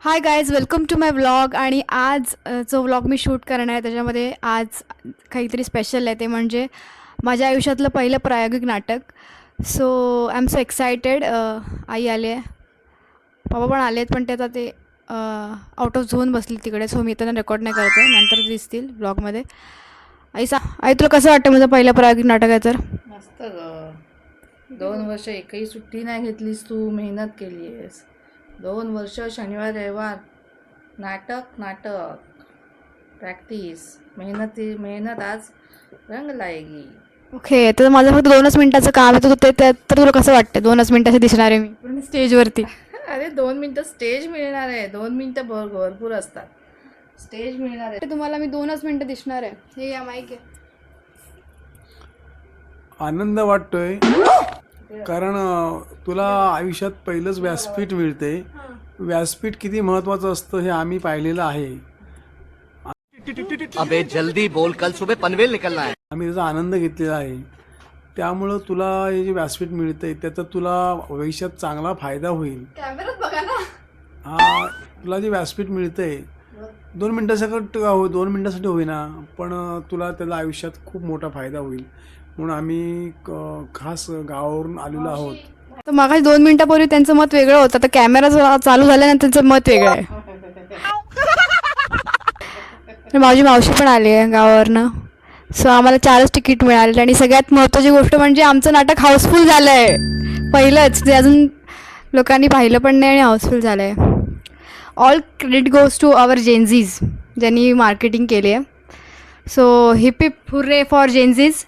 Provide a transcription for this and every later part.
High guys, welcome to my vlog. आणि आज जो व्लॉग मी शूट करणार आहे त्याच्यामध्ये आज काहीतरी स्पेशल आहे. ते म्हणजे माझ्या आयुष्यातलं पहिलं प्रायोगिक नाटक. So I am so excited. आई आली आहे, पप्पा पण आले आहेत, पण ते आता ते आउट ऑफ झोन बसली तिकडे. सो मी त्यांना रेकॉर्ड नाही करते, नंतर दिसतील ब्लॉगमध्ये. आई तुला कसं वाटतं माझं पहिलं प्रायोगिक नाटक आहे तर? मस्त ग. 2 वर्ष एकही सुट्टी नाही घेतलीस तू, मेहनत केली आहेस. 2 वर्ष शनिवार रविवार नाटक नाटक प्रॅक्टिस मेहनत आज रंग लाएगी. ओके, तर माझं फक्त 2च मिनटाचं काम आहे. तर तुला कसं वाटतं 2च मिनटाचे दिसणार आहे मी पूर्ण स्टेजवरती? अरे 2 मिनटं स्टेज मिळणार आहे. 2 मिनटं भरपूर असतात. स्टेज मिळणार आहे तुम्हाला मी 2च मिनटं दिसणार आहे. हे या माईक आहे. आनंद वाटतोय कारण तुला आयुष्यात पहिलंच व्यासपीठ मिळते. व्यासपीठ किती महत्त्वाचं असतं हे आम्ही पाहिलेलं आहे. अबे जल्दी बोल, कल सुबह पनवेल निकलना है. आम्ही त्याचा आनंद घेतलेला आहे. त्यामुळं तुला हे जे व्यासपीठ मिळतंय त्याचा तुला भविष्यात चांगला फायदा होईल. कॅमेरात बघा ना. तुला जे व्यासपीठ मिळतंय 2 मिनटासाठी होईना, पण तुला त्याला आयुष्यात खूप मोठा फायदा होईल. म्हणून आम्ही खास गावावरून आलेलो आहोत. तर मागाशी 2 मिनिटापूर्वी त्यांचं मत वेगळं होतं, तर कॅमेरा चालू झाल्यानंतर त्यांचं मत वेगळं आहे. तर माझी मावशी पण आली आहे गावावरनं. सो आम्हाला 4च तिकीट मिळाले. आणि सगळ्यात महत्त्वाची गोष्ट म्हणजे आमचं नाटक हाऊसफुल झालं आहे. पहिलंच ते अजून लोकांनी पाहिलं पण नाही आणि हाऊसफुल झालं आहे. All credit goes to our Gen Zs, ज्यांनी मार्केटिंग केली आहे. So hip hip hurray for Gen Zs.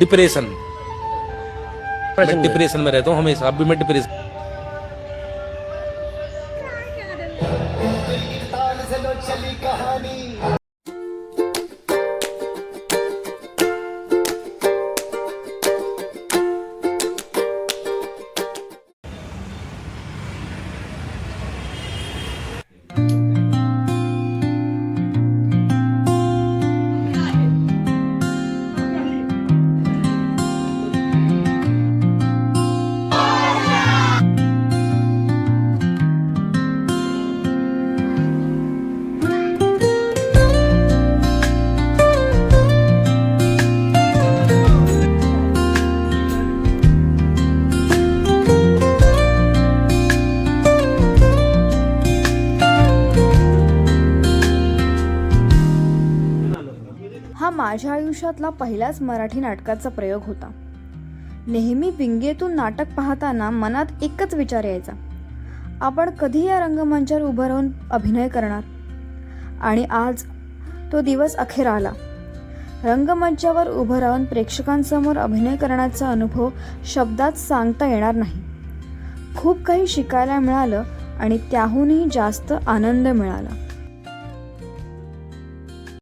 Depression, मैं डिप्रेशन में रहता हूँ हमेशा. अभी मैं डिप्रेशन. हा माझ्या आयुष्यातला पहिलाच मराठी नाटकाचा प्रयोग होता. नेहमी विंगेतून नाटक पाहताना मनात एकच विचार यायचा, आपण कधी या रंगमंचावर उभं राहून अभिनय करणार. आणि आज तो दिवस अखेर आला. रंगमंचावर उभं राहून प्रेक्षकांसमोर अभिनय करण्याचा अनुभव शब्दात सांगता येणार नाही. खूप काही शिकायला मिळालं आणि त्याहूनही जास्त आनंद मिळाला.